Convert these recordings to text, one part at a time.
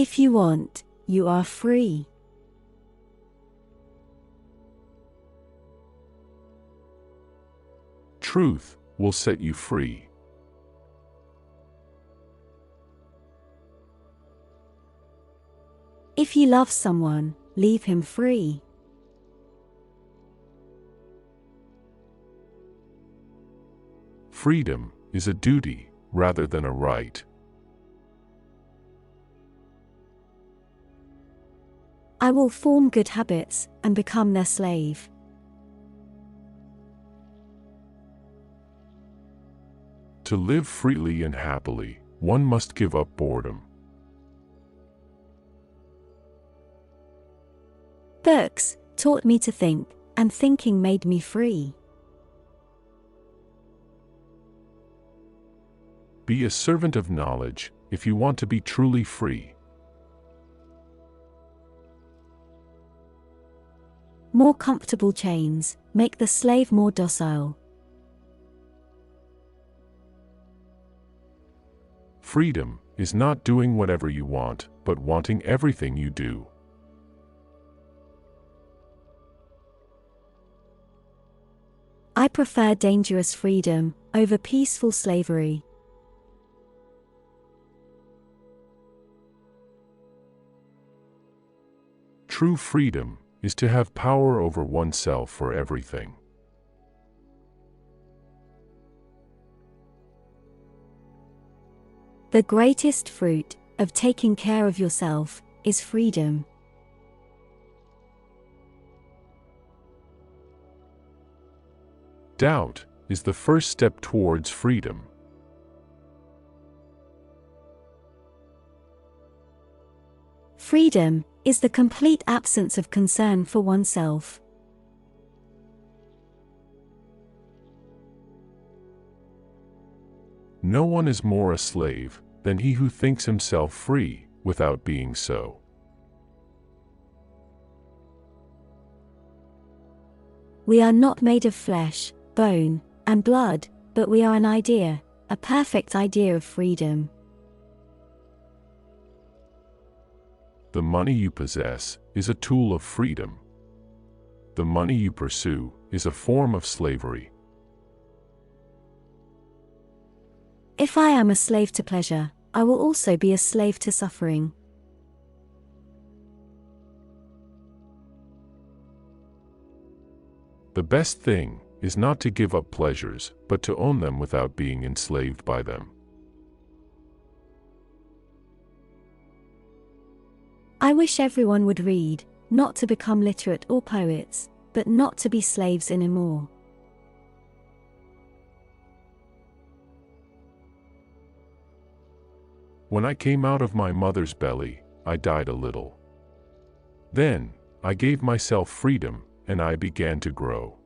If you want, you are free. Truth will set you free. If you love someone, leave him free. Freedom is a duty rather than a right. I will form good habits and become their slave. To live freely and happily, one must give up boredom. Books taught me to think, and thinking made me free. Be a servant of knowledge if you want to be truly free. More comfortable chains make the slave more docile. Freedom is not doing whatever you want, but wanting everything you do. I prefer dangerous freedom over peaceful slavery. True freedom is to have power over oneself for everything. The greatest fruit of taking care of yourself is freedom. Doubt is the first step towards freedom. Freedom is the complete absence of concern for oneself. No one is more a slave than he who thinks himself free without being so. We are not made of flesh, bone, and blood, but we are an idea, a perfect idea of freedom. The money you possess is a tool of freedom. The money you pursue is a form of slavery. If I am a slave to pleasure, I will also be a slave to suffering. The best thing is not to give up pleasures, but to own them without being enslaved by them. I wish everyone would read, not to become literate or poets, but not to be slaves anymore. When I came out of my mother's belly, I died a little. Then, I gave myself freedom, and I began to grow.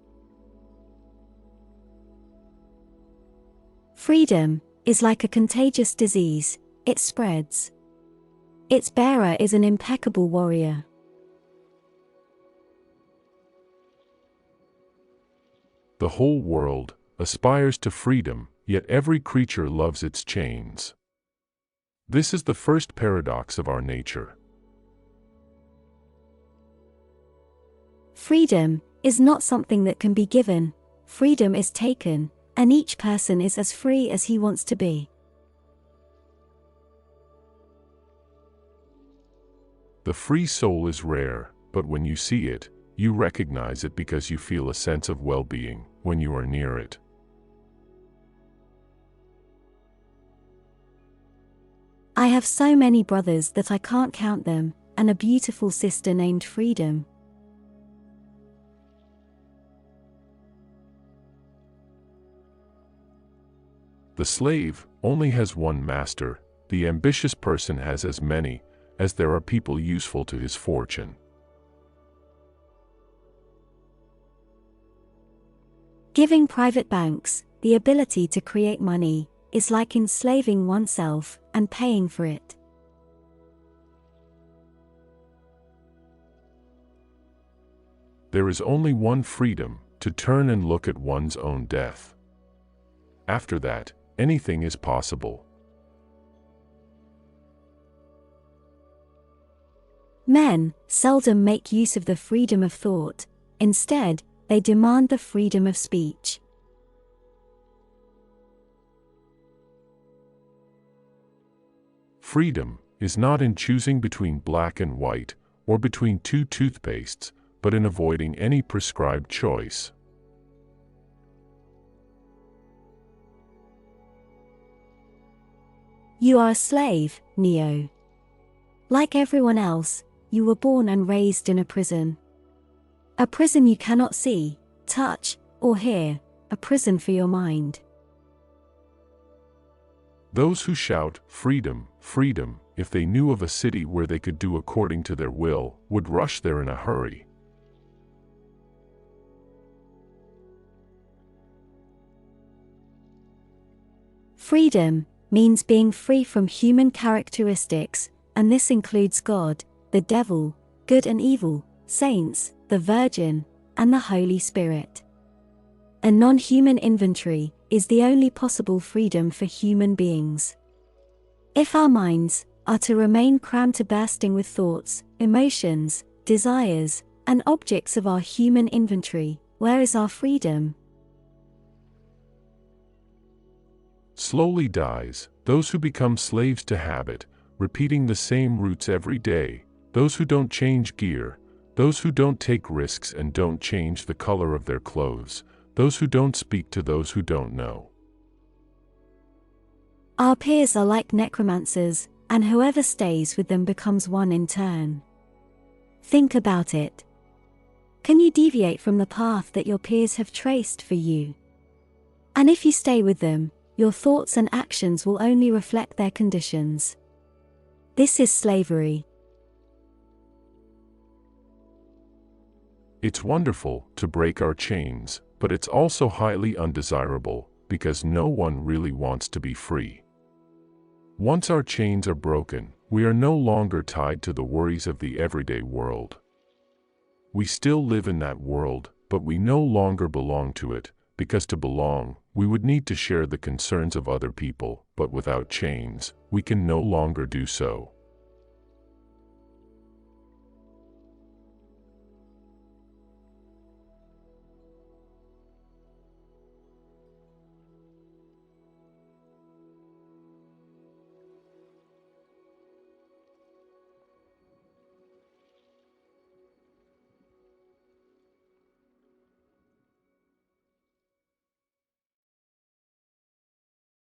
Freedom is like a contagious disease, it spreads. Its bearer is an impeccable warrior. The whole world aspires to freedom, yet every creature loves its chains. This is the first paradox of our nature. Freedom is not something that can be given, freedom is taken, and each person is as free as he wants to be. The free soul is rare, but when you see it, you recognize it because you feel a sense of well-being when you are near it. I have so many brothers that I can't count them, and a beautiful sister named Freedom. The slave only has one master, the ambitious person has as many, as there are people useful to his fortune. Giving private banks the ability to create money is like enslaving oneself and paying for it. There is only one freedom, to turn and look at one's own death. After that, anything is possible. Men seldom make use of the freedom of thought, instead, they demand the freedom of speech. Freedom is not in choosing between black and white, or between two toothpastes, but in avoiding any prescribed choice. You are a slave, Neo. Like everyone else, you were born and raised in a prison. A prison you cannot see, touch, or hear, a prison for your mind. Those who shout, "Freedom, freedom," if they knew of a city where they could do according to their will, would rush there in a hurry. Freedom means being free from human characteristics, and this includes God, the devil, good and evil, saints, the Virgin, and the Holy Spirit. A non-human inventory is the only possible freedom for human beings. If our minds are to remain crammed to bursting with thoughts, emotions, desires, and objects of our human inventory, where is our freedom? Slowly dies those who become slaves to habit, repeating the same routes every day, those who don't change gear, those who don't take risks and don't change the color of their clothes, those who don't speak to those who don't know. Our peers are like necromancers, and whoever stays with them becomes one in turn. Think about it. Can you deviate from the path that your peers have traced for you? And if you stay with them, your thoughts and actions will only reflect their conditions. This is slavery. It's wonderful to break our chains, but it's also highly undesirable, because no one really wants to be free. Once our chains are broken, we are no longer tied to the worries of the everyday world. We still live in that world, but we no longer belong to it, because to belong, we would need to share the concerns of other people, but without chains, we can no longer do so.